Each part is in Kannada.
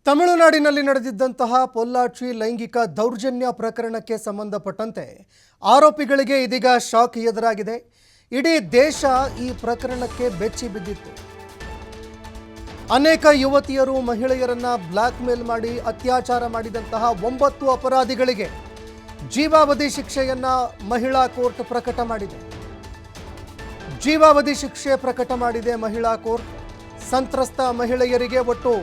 ತಮಿಳುನಾಡಿನಲ್ಲಿ ನಡೆದಿದ್ದಂತಹ ಪೊಲ್ಲಾಚಿ ಲೈಂಗಿಕ ದೌರ್ಜನ್ಯ ಪ್ರಕರಣಕ್ಕೆ ಸಂಬಂಧಪಟ್ಟಂತೆ ಆರೋಪಿಗಳಿಗೆ ಇದೀಗ ಶಾಕ್ ಎದುರಾಗಿದೆ. ಇಡೀ ದೇಶ ಈ ಪ್ರಕರಣಕ್ಕೆ ಬೆಚ್ಚಿ ಬಿದ್ದಿತ್ತು. ಅನೇಕ ಯುವತಿಯರು ಮಹಿಳೆಯರನ್ನ ಬ್ಲಾಕ್ ಮೇಲ್ ಮಾಡಿ ಅತ್ಯಾಚಾರ ಮಾಡಿದಂತಹ 9 ಅಪರಾಧಿಗಳಿಗೆ ಜೀವಾವಧಿ ಶಿಕ್ಷೆಯನ್ನ ಮಹಿಳಾ ಕೋರ್ಟ್ ಪ್ರಕಟ ಮಾಡಿದೆ. ಜೀವಾವಧಿ ಶಿಕ್ಷೆ ಪ್ರಕಟ ಮಾಡಿದೆ ಮಹಿಳಾ ಕೋರ್ಟ್. ಸಂತ್ರಸ್ತ ಮಹಿಳೆಯರಿಗೆ ಒಟ್ಟು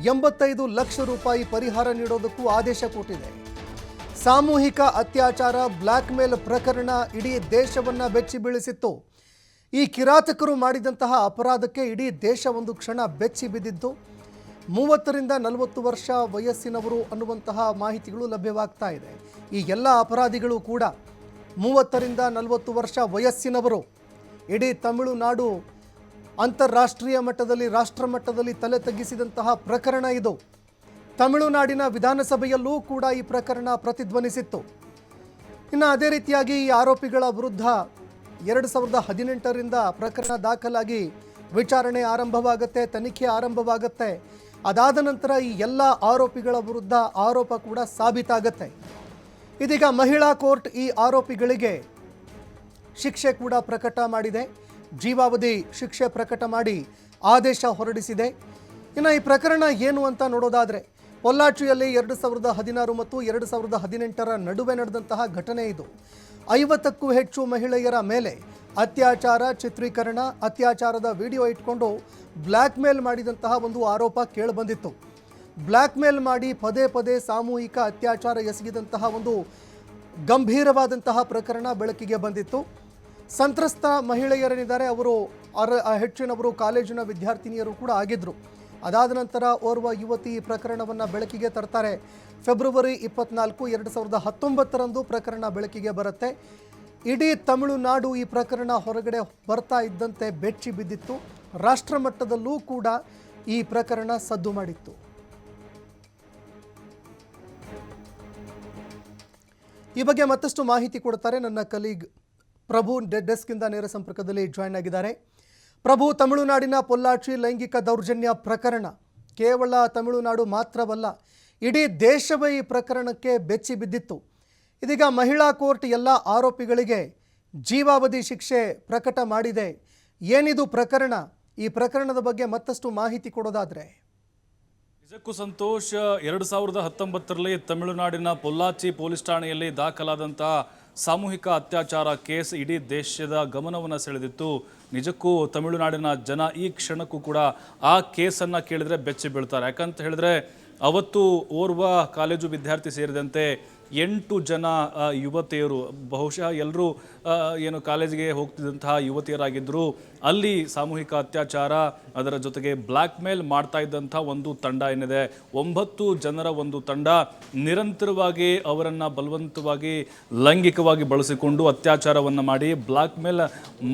85 ಲಕ್ಷ ರೂಪಾಯಿ ಪರಿಹಾರ ನೀಡೋದಕ್ಕೂ ಆದೇಶ ಕೊಟ್ಟಿದೆ. ಸಾಮೂಹಿಕ ಅತ್ಯಾಚಾರ ಬ್ಲಾಕ್ ಮೇಲ್ ಪ್ರಕರಣ ಇಡೀ ದೇಶವನ್ನ ಬೆಚ್ಚಿ ಬೀಳಿಸಿತ್ತು. ಈ ಕಿರಾತಕರು ಮಾಡಿದಂತಹ ಅಪರಾಧಕ್ಕೆ ಇಡೀ ದೇಶ ಒಂದು ಕ್ಷಣ ಬೆಚ್ಚಿ ಬಿದ್ದಿದ್ದು. 30 ರಿಂದ 40 ವರ್ಷ ವಯಸ್ಸಿನವರು ಅನ್ನುವಂತಹ ಮಾಹಿತಿಗಳು ಲಭ್ಯವಾಗ್ತಾ ಇದೆ. ಈ ಎಲ್ಲ ಅಪರಾಧಿಗಳು ಕೂಡ 30 ರಿಂದ 40 ವರ್ಷ ವಯಸ್ಸಿನವರು. ಇಡೀ ತಮಿಳುನಾಡು ಅಂತಾರಾಷ್ಟ್ರೀಯ ಮಟ್ಟದಲ್ಲಿ ರಾಷ್ಟ್ರ ಮಟ್ಟದಲ್ಲಿ ತಲೆ ತಗ್ಗಿಸಿದಂತಹ ಪ್ರಕರಣ ಇದು. ತಮಿಳುನಾಡಿನ ವಿಧಾನಸಭೆಯಲ್ಲೂ ಕೂಡ ಈ ಪ್ರಕರಣ ಪ್ರತಿಧ್ವನಿಸಿತ್ತು. ಇನ್ನು ಅದೇ ರೀತಿಯಾಗಿ ಈ ಆರೋಪಿಗಳ ವಿರುದ್ಧ 2018ರಿಂದ ಪ್ರಕರಣ ದಾಖಲಾಗಿ ವಿಚಾರಣೆ ಆರಂಭವಾಗುತ್ತೆ, ತನಿಖೆ ಆರಂಭವಾಗುತ್ತೆ. ಅದಾದ ನಂತರ ಈ ಎಲ್ಲ ಆರೋಪಿಗಳ ವಿರುದ್ಧ ಆರೋಪ ಕೂಡ ಸಾಬೀತಾಗತ್ತೆ. ಇದೀಗ ಮಹಿಳಾ ಕೋರ್ಟ್ ಈ ಆರೋಪಿಗಳಿಗೆ ಶಿಕ್ಷೆ ಕೂಡ ಪ್ರಕಟ ಮಾಡಿದೆ. ಜೀವಾವಧಿ ಶಿಕ್ಷೆ ಪ್ರಕಟ ಮಾಡಿ ಆದೇಶ ಹೊರಡಿಸಿದೆ. ಇನ್ನು ಈ ಪ್ರಕರಣ ಏನು ಅಂತ ನೋಡೋದಾದರೆ, ಪೊಲ್ಲಾಚಿಯಲ್ಲಿ 2016 ಮತ್ತು 2018ರ ನಡುವೆ ನಡೆದಂತಹ ಘಟನೆ ಇದು. 50ಕ್ಕೂ ಹೆಚ್ಚು ಮಹಿಳೆಯರ ಮೇಲೆ ಅತ್ಯಾಚಾರ ಚಿತ್ರೀಕರಣ, ಅತ್ಯಾಚಾರದ ವಿಡಿಯೋ ಇಟ್ಕೊಂಡು ಬ್ಲ್ಯಾಕ್ ಮೇಲ್ ಮಾಡಿದಂತಹ ಒಂದು ಆರೋಪ ಕೇಳಿಬಂದಿತ್ತು. ಬ್ಲ್ಯಾಕ್ ಮೇಲ್ ಮಾಡಿ ಪದೇ ಪದೇ ಸಾಮೂಹಿಕ ಅತ್ಯಾಚಾರ ಎಸಗಿದಂತಹ ಒಂದು ಗಂಭೀರವಾದಂತಹ ಪ್ರಕರಣ ಬೆಳಕಿಗೆ ಬಂದಿತ್ತು. ಸಂತ್ರಸ್ತ ಮಹಿಳೆಯರೇನಿದ್ದಾರೆ ಅವರು ಹೆಚ್ಚಿನವರು ಕಾಲೇಜಿನ ವಿದ್ಯಾರ್ಥಿನಿಯರು ಕೂಡ ಆಗಿದ್ದರು. ಅದಾದ ನಂತರ ಓರ್ವ ಯುವತಿ ಪ್ರಕರಣವನ್ನು ಬೆಳಕಿಗೆ ತರ್ತಾರೆ. ಫೆಬ್ರವರಿ 24, 2019ರಂದು ಪ್ರಕರಣ ಬೆಳಕಿಗೆ ಬರುತ್ತೆ. ಇಡೀ ತಮಿಳುನಾಡು ಈ ಪ್ರಕರಣ ಹೊರಗಡೆ ಬರ್ತಾ ಇದ್ದಂತೆ ಬೆಚ್ಚಿ ಬಿದ್ದಿತ್ತು. ರಾಷ್ಟ್ರ ಮಟ್ಟದಲ್ಲೂ ಕೂಡ ಈ ಪ್ರಕರಣ ಸದ್ದು ಮಾಡಿತ್ತು. ಈ ಬಗ್ಗೆ ಮತ್ತಷ್ಟು ಮಾಹಿತಿ ಕೊಡ್ತಾರೆ ನನ್ನ ಕಲೀಗ್ ಪ್ರಭು. ಡೆಸ್ಕಿಂದ ನೇರ ಸಂಪರ್ಕದಲ್ಲಿ ಜಾಯ್ನ್ ಆಗಿದ್ದಾರೆ. ಪ್ರಭು, ತಮಿಳುನಾಡಿನ ಪೊಲ್ಲಾಚಿ ಲೈಂಗಿಕ ದೌರ್ಜನ್ಯ ಪ್ರಕರಣ ಕೇವಲ ತಮಿಳುನಾಡು ಮಾತ್ರವಲ್ಲ, ಇಡೀ ದೇಶವೇ ಈ ಪ್ರಕರಣಕ್ಕೆ ಬೆಚ್ಚಿ ಬಿದ್ದಿತ್ತು. ಇದೀಗ ಮಹಿಳಾ ಕೋರ್ಟ್ ಎಲ್ಲ ಆರೋಪಿಗಳಿಗೆ ಜೀವಾವಧಿ ಶಿಕ್ಷೆ ಪ್ರಕಟ ಮಾಡಿದೆ. ಏನಿದು ಪ್ರಕರಣ? ಈ ಪ್ರಕರಣದ ಬಗ್ಗೆ ಮತ್ತಷ್ಟು ಮಾಹಿತಿ ಕೊಡೋದಾದ್ರೆ. ನಿಜಕ್ಕೂ ಸಂತೋಷ್, 2019ರಲ್ಲಿ ತಮಿಳುನಾಡಿನ ಪೊಲ್ಲಾಚಿ ಪೊಲೀಸ್ ಠಾಣೆಯಲ್ಲಿ ದಾಖಲಾದಂತಹ ಸಾಮೂಹಿಕ ಅತ್ಯಾಚಾರ ಕೇಸ್ ಇಡೀ ದೇಶದ ಗಮನವನ್ನು ಸೆಳೆದಿತ್ತು. ನಿಜಕ್ಕೂ ತಮಿಳುನಾಡಿನ ಜನ ಈ ಕ್ಷಣಕ್ಕೂ ಕೂಡ ಆ ಕೇಸನ್ನು ಕೇಳಿದರೆ ಬೆಚ್ಚಿ ಬೀಳ್ತಾರೆ. ಯಾಕಂತ ಹೇಳಿದ್ರೆ ಅವತ್ತು ಓರ್ವ ಕಾಲೇಜು ವಿದ್ಯಾರ್ಥಿ ಸೇರಿದಂತೆ 8 ಜನ ಯುವತಿಯರು, ಬಹುಶಃ ಎಲ್ಲರೂ ಏನು ಕಾಲೇಜಿಗೆ ಹೋಗ್ತಿದ್ದಂತಹ ಯುವತಿಯರಾಗಿದ್ದರು. ಅಲ್ಲಿ ಸಾಮೂಹಿಕ ಅತ್ಯಾಚಾರ, ಅದರ ಜೊತೆಗೆ ಬ್ಲ್ಯಾಕ್ ಮೇಲ್ ಮಾಡ್ತಾ ಇದ್ದಂಥ ಒಂದು ತಂಡ ಏನಿದೆ, 9 ಜನರ ಒಂದು ತಂಡ ನಿರಂತರವಾಗಿ ಅವರನ್ನು ಬಲವಂತವಾಗಿ ಲೈಂಗಿಕವಾಗಿ ಬಳಸಿಕೊಂಡು ಅತ್ಯಾಚಾರವನ್ನು ಮಾಡಿ ಬ್ಲ್ಯಾಕ್ ಮೇಲ್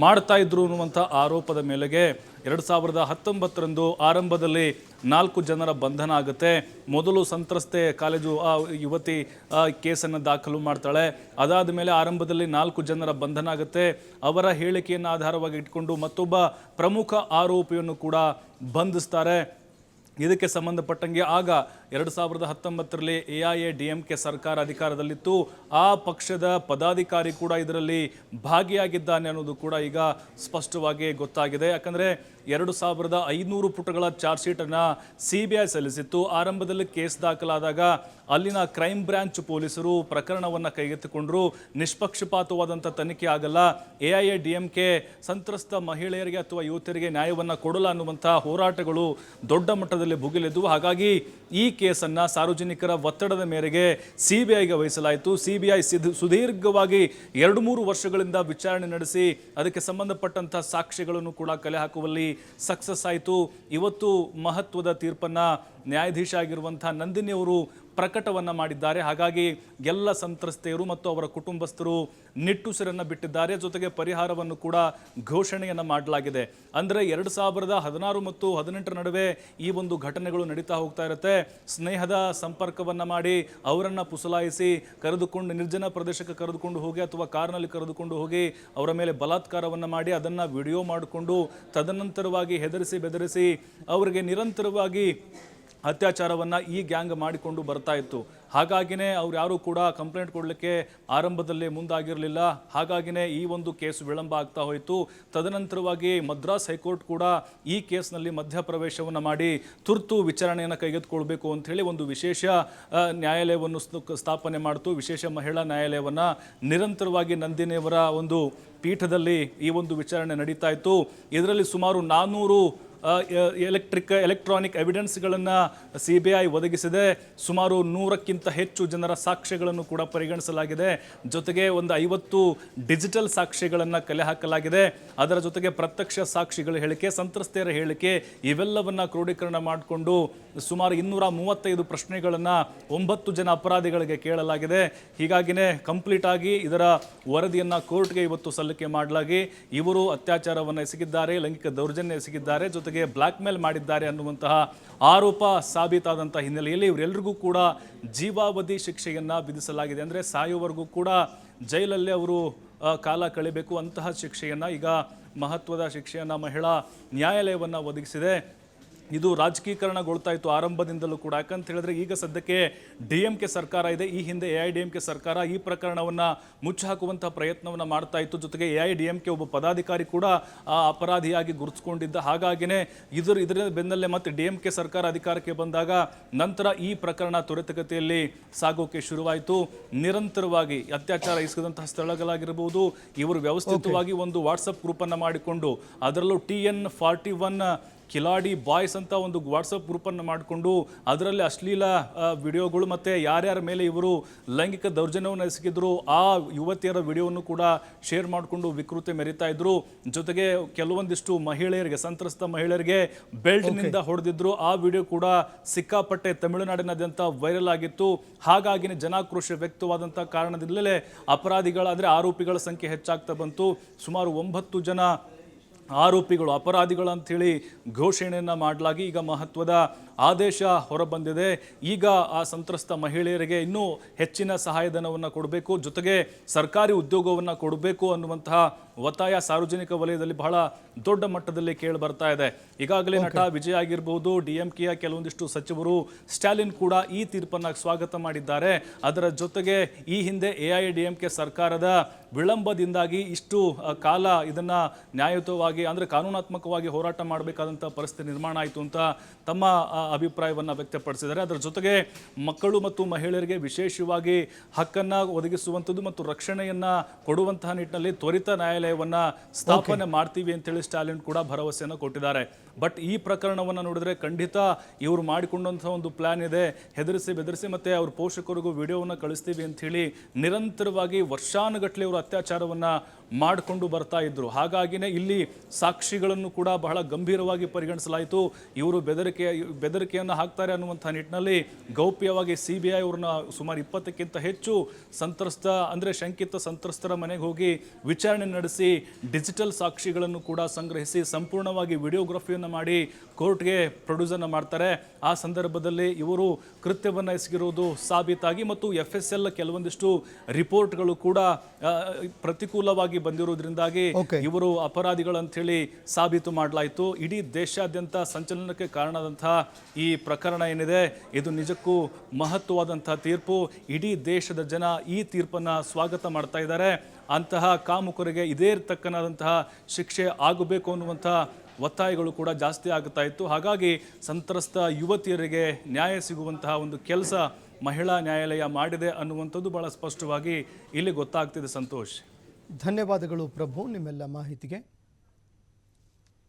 ಮಾಡ್ತಾ ಇದ್ರು ಅನ್ನುವಂಥ ಆರೋಪದ ಮೇಲೆಗೆ 2019ರಂದು ಆರಂಭದಲ್ಲಿ 4 ಜನರ ಬಂಧನ ಆಗುತ್ತೆ. ಮೊದಲು ಸಂತ್ರಸ್ತೆ ಕಾಲೇಜು ಯುವತಿ ಕೇಸನ್ನು ದಾಖಲು ಮಾಡ್ತಾಳೆ. ಅದಾದ ಮೇಲೆ ಆರಂಭದಲ್ಲಿ 4 ಜನರ ಬಂಧನ ಆಗುತ್ತೆ. ಅವರ ಹೇಳಿಕೆಯನ್ನು ಆಧಾರವಾಗಿ ಇಟ್ಕೊಂಡು ಮತ್ತೊಬ್ಬ ಪ್ರಮುಖ ಆರೋಪಿಯನ್ನು ಕೂಡ ಬಂಧಿಸ್ತಾರೆ. ಇದಕ್ಕೆ ಸಂಬಂಧಪಟ್ಟಂಗೆ ಆಗ 2019ರಲ್ಲಿ AIADMK ಸರ್ಕಾರ ಅಧಿಕಾರದಲ್ಲಿತ್ತು. ಆ ಪಕ್ಷದ ಪದಾಧಿಕಾರಿ ಕೂಡ ಇದರಲ್ಲಿ ಭಾಗಿಯಾಗಿದ್ದಾನೆ ಅನ್ನೋದು ಕೂಡ ಈಗ ಸ್ಪಷ್ಟವಾಗಿ ಗೊತ್ತಾಗಿದೆ. ಯಾಕಂದರೆ 2500 ಪುಟಗಳ ಚಾರ್ಜ್ ಶೀಟನ್ನು CBI ಸಲ್ಲಿಸಿತ್ತು. ಆರಂಭದಲ್ಲಿ ಕೇಸ್ ದಾಖಲಾದಾಗ ಅಲ್ಲಿನ ಕ್ರೈಮ್ ಬ್ರಾಂಚ್ ಪೊಲೀಸರು ಪ್ರಕರಣವನ್ನು ಕೈಗೆತ್ತಿಕೊಂಡ್ರು. ನಿಷ್ಪಕ್ಷಪಾತವಾದಂಥ ತನಿಖೆ ಆಗಲ್ಲ, AIADMK ಸಂತ್ರಸ್ತ ಮಹಿಳೆಯರಿಗೆ ಅಥವಾ ಯುವತಿಯರಿಗೆ ನ್ಯಾಯವನ್ನು ಕೊಡಲ್ಲ ಅನ್ನುವಂಥ ಹೋರಾಟಗಳು ದೊಡ್ಡ ಮಟ್ಟದಲ್ಲಿ ಭುಗಿಲೆದ್ದುವು. ಹಾಗಾಗಿ ಈ ಕೇಸನ್ನು ಸಾರ್ವಜನಿಕರ ಒತ್ತಡದ ಮೇರೆಗೆ CBIಗೆ ವಹಿಸಲಾಯಿತು. CBI ಸುದೀರ್ಘವಾಗಿ 2-3 ವರ್ಷಗಳಿಂದ ವಿಚಾರಣೆ ನಡೆಸಿ ಅದಕ್ಕೆ ಸಂಬಂಧಪಟ್ಟಂಥ ಸಾಕ್ಷ್ಯಗಳನ್ನು ಕೂಡ ಕಲೆ ಹಾಕುವಲ್ಲಿ ಸಕ್ಸಸ್ ಆಯಿತು. ಇವತ್ತು ಮಹತ್ವದ ತೀರ್ಪನ್ನು ನ್ಯಾಯಾಧೀಶ ಆಗಿರುವಂಥ ನಂದಿನಿ ಅವರು ಪ್ರಕಟವನ್ನು ಮಾಡಿದ್ದಾರೆ. ಹಾಗಾಗಿ ಎಲ್ಲ ಸಂತ್ರಸ್ತೆಯರು ಮತ್ತು ಅವರ ಕುಟುಂಬಸ್ಥರು ನಿಟ್ಟುಸಿರನ್ನು ಬಿಟ್ಟಿದ್ದಾರೆ. ಜೊತೆಗೆ ಪರಿಹಾರವನ್ನು ಕೂಡ ಘೋಷಣೆಯನ್ನು ಮಾಡಲಾಗಿದೆ. ಅಂದರೆ 2016 ಮತ್ತು 18ರ ನಡುವೆ ಈ ಒಂದು ಘಟನೆಗಳು ನಡೀತಾ ಹೋಗ್ತಾ ಇರುತ್ತೆ. ಸ್ನೇಹದ ಸಂಪರ್ಕವನ್ನು ಮಾಡಿ ಅವರನ್ನು ಪುಸಲಾಯಿಸಿ ಕರೆದುಕೊಂಡು ನಿರ್ಜನ ಪ್ರದೇಶಕ್ಕೆ ಕರೆದುಕೊಂಡು ಹೋಗಿ ಅಥವಾ ಕಾರ್ನಲ್ಲಿ ಕರೆದುಕೊಂಡು ಹೋಗಿ ಅವರ ಮೇಲೆ ಬಲಾತ್ಕಾರವನ್ನು ಮಾಡಿ ಅದನ್ನು ವಿಡಿಯೋ ಮಾಡಿಕೊಂಡು ತದನಂತರವಾಗಿ ಹೆದರಿಸಿ ಬೆದರಿಸಿ ಅವರಿಗೆ ನಿರಂತರವಾಗಿ ಅತ್ಯಾಚಾರವನ್ನು ಈ ಗ್ಯಾಂಗ್ ಮಾಡಿಕೊಂಡು ಬರ್ತಾ ಇತ್ತು. ಹಾಗಾಗಿನೇ ಅವ್ರು ಯಾರೂ ಕೂಡ ಕಂಪ್ಲೇಂಟ್ ಕೊಡಲಿಕ್ಕೆ ಆರಂಭದಲ್ಲಿ ಮುಂದಾಗಿರಲಿಲ್ಲ. ಹಾಗಾಗಿನೇ ಈ ಒಂದು ಕೇಸ್ ವಿಳಂಬ ಆಗ್ತಾ ಹೋಯಿತು. ತದನಂತರವಾಗಿ ಮದ್ರಾಸ್ ಹೈಕೋರ್ಟ್ ಕೂಡ ಈ ಕೇಸ್ನಲ್ಲಿ ಮಧ್ಯಪ್ರವೇಶವನ್ನು ಮಾಡಿ ತುರ್ತು ವಿಚಾರಣೆಯನ್ನು ಕೈಗೆತ್ತಿಕೊಳ್ಬೇಕು ಅಂಥೇಳಿ ಒಂದು ವಿಶೇಷ ನ್ಯಾಯಾಲಯವನ್ನು ಸ್ಥಾಪನೆ ಮಾಡಿತು. ವಿಶೇಷ ಮಹಿಳಾ ನ್ಯಾಯಾಲಯವನ್ನು ನಿರಂತರವಾಗಿ ನಂದಿನಿಯವರ ಒಂದು ಪೀಠದಲ್ಲಿ ಈ ಒಂದು ವಿಚಾರಣೆ ನಡೀತಾ ಇತ್ತು. ಇದರಲ್ಲಿ ಸುಮಾರು 400 ಎಲೆಕ್ಟ್ರಾನಿಕ್ ಎವಿಡೆನ್ಸ್ಗಳನ್ನು CBI ಒದಗಿಸಿದೆ. ಸುಮಾರು 100ಕ್ಕಿಂತ ಹೆಚ್ಚು ಜನರ ಸಾಕ್ಷ್ಯಗಳನ್ನು ಕೂಡ ಪರಿಗಣಿಸಲಾಗಿದೆ. ಜೊತೆಗೆ ಒಂದು 50 ಡಿಜಿಟಲ್ ಸಾಕ್ಷ್ಯಗಳನ್ನು ಕಲೆ ಹಾಕಲಾಗಿದೆ. ಅದರ ಜೊತೆಗೆ ಪ್ರತ್ಯಕ್ಷ ಸಾಕ್ಷಿಗಳ ಹೇಳಿಕೆ, ಸಂತ್ರಸ್ತೆಯರ ಹೇಳಿಕೆ ಇವೆಲ್ಲವನ್ನ ಕ್ರೋಢೀಕರಣ ಮಾಡಿಕೊಂಡು ಸುಮಾರು 235 ಪ್ರಶ್ನೆಗಳನ್ನು 9 ಜನ ಅಪರಾಧಿಗಳಿಗೆ ಕೇಳಲಾಗಿದೆ. ಹೀಗಾಗಿನೇ ಕಂಪ್ಲೀಟ್ ಆಗಿ ಇದರ ವರದಿಯನ್ನು ಕೋರ್ಟ್ಗೆ ಇವತ್ತು ಸಲ್ಲಿಕೆ ಮಾಡಲಾಗಿ ಇವರು ಅತ್ಯಾಚಾರವನ್ನು ಎಸಗಿದ್ದಾರೆ, ಲೈಂಗಿಕ ದೌರ್ಜನ್ಯ ಎಸಗಿದ್ದಾರೆ, ಜೊತೆಗೆ ಬ್ಲಾಕ್ ಮೇಲ್ ಮಾಡಿದ್ದಾರೆ ಅನ್ನುವಂತಹ ಆರೋಪ ಸಾಬೀತಾದಂತಹ ಹಿನ್ನೆಲೆಯಲ್ಲಿ ಇವರೆಲ್ಲರಿಗೂ ಕೂಡ ಜೀವಾವಧಿ ಶಿಕ್ಷೆಯನ್ನ ವಿಧಿಸಲಾಗಿದೆ. ಅಂದರೆ ಸಾಯುವವರೆಗೂ ಕೂಡ ಜೈಲಲ್ಲೇ ಅವರು ಕಾಲ ಕಳಿಬೇಕು ಅಂತಹ ಶಿಕ್ಷೆಯನ್ನ ಈಗ ಮಹತ್ವದ ಶಿಕ್ಷೆಯನ್ನ ಮಹಿಳಾ ನ್ಯಾಯಾಲಯವನ್ನ ಒದಗಿಸಿದೆ. ಇದು ರಾಜಕೀಕರಣಗೊಳ್ತಾ ಇತ್ತು ಆರಂಭದಿಂದಲೂ ಕೂಡ. ಯಾಕಂತ ಹೇಳಿದ್ರೆ ಈಗ ಸದ್ಯಕ್ಕೆ DMK ಸರ್ಕಾರ ಇದೆ. ಈ ಹಿಂದೆ AIDMK ಸರ್ಕಾರ ಈ ಪ್ರಕರಣವನ್ನು ಮುಚ್ಚಾಕುವಂತಹ ಪ್ರಯತ್ನವನ್ನು ಮಾಡ್ತಾ ಇತ್ತು. ಜೊತೆಗೆ AIDMK ಒಬ್ಬ ಪದಾಧಿಕಾರಿ ಕೂಡ ಅಪರಾಧಿಯಾಗಿ ಗುರುತಿಸಿಕೊಂಡಿದ್ದ. ಹಾಗಾಗಿನೇ ಇದರ ಬೆನ್ನಲ್ಲೇ ಮತ್ತೆ DMK ಸರ್ಕಾರ ಅಧಿಕಾರಕ್ಕೆ ಬಂದಾಗ ನಂತರ ಈ ಪ್ರಕರಣ ತ್ವರಿತಗತಿಯಲ್ಲಿ ಸಾಗೋಕೆ ಶುರುವಾಯಿತು. ನಿರಂತರವಾಗಿ ಅತ್ಯಾಚಾರ ಎಸಗಿದಂತಹ ಸ್ಥಳಗಳಾಗಿರಬಹುದು, ಇವರು ವ್ಯವಸ್ಥಿತವಾಗಿ ಒಂದು ವಾಟ್ಸಪ್ ಗ್ರೂಪನ್ನು ಮಾಡಿಕೊಂಡು ಅದರಲ್ಲೂ TN41 ಕಿಲಾಡಿ ಬಾಯ್ಸ್ ಅಂತ ಒಂದು ವಾಟ್ಸಪ್ ಗ್ರೂಪನ್ನು ಮಾಡಿಕೊಂಡು ಅದರಲ್ಲಿ ಅಶ್ಲೀಲ ವಿಡಿಯೋಗಳು ಮತ್ತು ಯಾರ್ಯಾರ ಮೇಲೆ ಇವರು ಲೈಂಗಿಕ ದೌರ್ಜನ್ಯವನ್ನು ಎಸಗಿದ್ರು ಆ ಯುವತಿಯರ ವಿಡಿಯೋವನ್ನು ಕೂಡ ಶೇರ್ ಮಾಡಿಕೊಂಡು ವಿಕೃತಿ ಮೆರಿತಾ ಇದ್ರು. ಜೊತೆಗೆ ಕೆಲವೊಂದಿಷ್ಟು ಮಹಿಳೆಯರಿಗೆ, ಸಂತ್ರಸ್ತ ಮಹಿಳೆಯರಿಗೆ ಬೆಲ್ಟ್ನಿಂದ ಹೊಡೆದಿದ್ರು. ಆ ವಿಡಿಯೋ ಕೂಡ ಸಿಕ್ಕಾಪಟ್ಟೆ ತಮಿಳುನಾಡಿನಾದ್ಯಂತ ವೈರಲ್ ಆಗಿತ್ತು. ಹಾಗಾಗಿ ಜನಾಕ್ರೋಶ ವ್ಯಕ್ತವಾದಂಥ ಕಾರಣದಿಂದಲೇ ಆರೋಪಿಗಳ ಸಂಖ್ಯೆ ಹೆಚ್ಚಾಗ್ತಾ ಬಂತು. ಸುಮಾರು 9 ಜನ ಆರೋಪಿಗಳು, ಅಪರಾಧಿಗಳು ಅಂಥೇಳಿ ಘೋಷಣೆಯನ್ನು ಮಾಡಲಾಗಿ ಈಗ ಮಹತ್ವದ ಆದೇಶ ಹೊರಬಂದಿದೆ. ಈಗ ಆ ಸಂತ್ರಸ್ತ ಮಹಿಳೆಯರಿಗೆ ಇನ್ನೂ ಹೆಚ್ಚಿನ ಸಹಾಯಧನವನ್ನು ಕೊಡಬೇಕು, ಜೊತೆಗೆ ಸರ್ಕಾರಿ ಉದ್ಯೋಗವನ್ನು ಕೊಡಬೇಕು ಅನ್ನುವಂತಹ ಒತ್ತಾಯ ಸಾರ್ವಜನಿಕ ವಲಯದಲ್ಲಿ ಬಹಳ ದೊಡ್ಡ ಮಟ್ಟದಲ್ಲಿ ಕೇಳಿ ಬರ್ತಾ ಇದೆ. ಈಗಾಗಲೇ ನಟ ವಿಜಯ್ ಆಗಿರಬಹುದು, DMKಯ ಕೆಲವೊಂದಿಷ್ಟು ಸಚಿವರು, ಸ್ಟಾಲಿನ್ ಕೂಡ ಈ ತೀರ್ಪನ್ನು ಸ್ವಾಗತ ಮಾಡಿದ್ದಾರೆ. ಅದರ ಜೊತೆಗೆ ಈ ಹಿಂದೆ AIDMK ಸರ್ಕಾರದ ವಿಳಂಬದಿಂದಾಗಿ ಇಷ್ಟು ಕಾಲ ಇದನ್ನ ನ್ಯಾಯಯುತವಾಗಿ ಅಂದರೆ ಕಾನೂನಾತ್ಮಕವಾಗಿ ಹೋರಾಟ ಮಾಡಬೇಕಾದಂಥ ಪರಿಸ್ಥಿತಿ ನಿರ್ಮಾಣ ಆಯಿತು ಅಂತ ತಮ್ಮ ಅಭಿಪ್ರಾಯವನ್ನು ವ್ಯಕ್ತಪಡಿಸಿದ್ದಾರೆ. ಅದರ ಜೊತೆಗೆ ಮಕ್ಕಳು ಮತ್ತು ಮಹಿಳೆಯರಿಗೆ ವಿಶೇಷವಾಗಿ ಹಕ್ಕನ್ನು ಒದಗಿಸುವಂಥದ್ದು ಮತ್ತು ರಕ್ಷಣೆಯನ್ನು ಕೊಡುವಂತಹ ನಿಟ್ಟಿನಲ್ಲಿ ತ್ವರಿತ ನ್ಯಾಯಾಲಯವನ್ನು ಸ್ಥಾಪನೆ ಮಾಡ್ತೀವಿ ಅಂತೇಳಿ ಸ್ಟಾಲಿನ್ ಕೂಡ ಭರವಸೆಯನ್ನು ಕೊಟ್ಟಿದ್ದಾರೆ. ಬಟ್ ಈ ಪ್ರಕರಣವನ್ನು ನೋಡಿದ್ರೆ ಖಂಡಿತ ಇವರು ಮಾಡಿಕೊಂಡಂತಹ ಒಂದು ಪ್ಲಾನ್ ಇದೆ. ಹೆದರಿಸಿ ಬೆದರಿಸಿ ಮತ್ತೆ ಅವ್ರ ಪೋಷಕರಿಗೂ ವಿಡಿಯೋವನ್ನು ಕಳಿಸ್ತೀವಿ ಅಂತ ಹೇಳಿ ನಿರಂತರವಾಗಿ ವರ್ಷಾನುಗಟ್ಟಲೆ ಇವರು ಅತ್ಯಾಚಾರವನ್ನು ಮಾಡಿಕೊಂಡು ಬರ್ತಾ ಇದ್ರು. ಹಾಗಾಗಿನೇ ಇಲ್ಲಿ ಸಾಕ್ಷಿಗಳನ್ನು ಕೂಡ ಬಹಳ ಗಂಭೀರವಾಗಿ ಪರಿಗಣಿಸಲಾಯಿತು. ಇವರು ಬೆದರಿಕೆಯನ್ನು ಹಾಕ್ತಾರೆ ಅನ್ನುವಂಥ ನಿಟ್ಟಿನಲ್ಲಿ ಗೌಪ್ಯವಾಗಿ CBI ಅವ್ರನ್ನ ಸುಮಾರು 20ಕ್ಕಿಂತ ಹೆಚ್ಚು ಶಂಕಿತ ಸಂತ್ರಸ್ತರ ಮನೆಗೆ ಹೋಗಿ ವಿಚಾರಣೆ ನಡೆಸಿ ಡಿಜಿಟಲ್ ಸಾಕ್ಷಿಗಳನ್ನು ಕೂಡ ಸಂಗ್ರಹಿಸಿ ಸಂಪೂರ್ಣವಾಗಿ ವಿಡಿಯೋಗ್ರಫಿಯನ್ನು ಮಾಡಿ ಕೋರ್ಟ್ಗೆ ಪ್ರೊಡ್ಯೂಸನ್ನು ಮಾಡ್ತಾರೆ. ಆ ಸಂದರ್ಭದಲ್ಲಿ ಇವರು ಕೃತ್ಯವನ್ನು ಎಸಗಿರುವುದು ಸಾಬೀತಾಗಿ ಮತ್ತು FSL ಕೆಲವೊಂದಿಷ್ಟು ರಿಪೋರ್ಟ್ಗಳು ಕೂಡ ಪ್ರತಿಕೂಲವಾಗಿ ಬಂದಿರುವುದರಿಂದಾಗಿ ಇವರು ಅಪರಾಧಿಗಳಂತೇಳಿ ಸಾಬೀತು ಮಾಡಲಾಯಿತು. ಇಡೀ ದೇಶಾದ್ಯಂತ ಸಂಚಲನಕ್ಕೆ ಕಾರಣದಂತಹ ಈ ಪ್ರಕರಣ ಏನಿದೆ ಇದು ನಿಜಕ್ಕೂ ಮಹತ್ವವಾದಂತಹ ತೀರ್ಪು. ಇಡೀ ದೇಶದ ಜನ ಈ ತೀರ್ಪನ್ನು ಸ್ವಾಗತ ಮಾಡ್ತಾ ಇದ್ದಾರೆ. ಅಂತಹ ಕಾಮುಕರಿಗೆ ಇದೇ ತಕ್ಕನಾದಂತಹ ಶಿಕ್ಷೆ ಆಗಬೇಕು ಅನ್ನುವಂಥ ಒತ್ತಾಯಗಳು ಕೂಡ ಜಾಸ್ತಿ ಆಗುತ್ತಾ ಇತ್ತು. ಹಾಗಾಗಿ ಸಂತ್ರಸ್ತ ಯುವತಿಯರಿಗೆ ನ್ಯಾಯ ಸಿಗುವಂತಹ ಒಂದು ಕೆಲಸ ಮಹಿಳಾ ನ್ಯಾಯಾಲಯ ಮಾಡಿದೆ ಅನ್ನುವಂಥದ್ದು ಬಹಳ ಸ್ಪಷ್ಟವಾಗಿ ಇಲ್ಲಿ ಗೊತ್ತಾಗ್ತಿದೆ. ಸಂತೋಷ್, ಧನ್ಯವಾದಗಳು ಪ್ರಭು ನಿಮ್ಮೆಲ್ಲ ಮಾಹಿತಿಗೆ.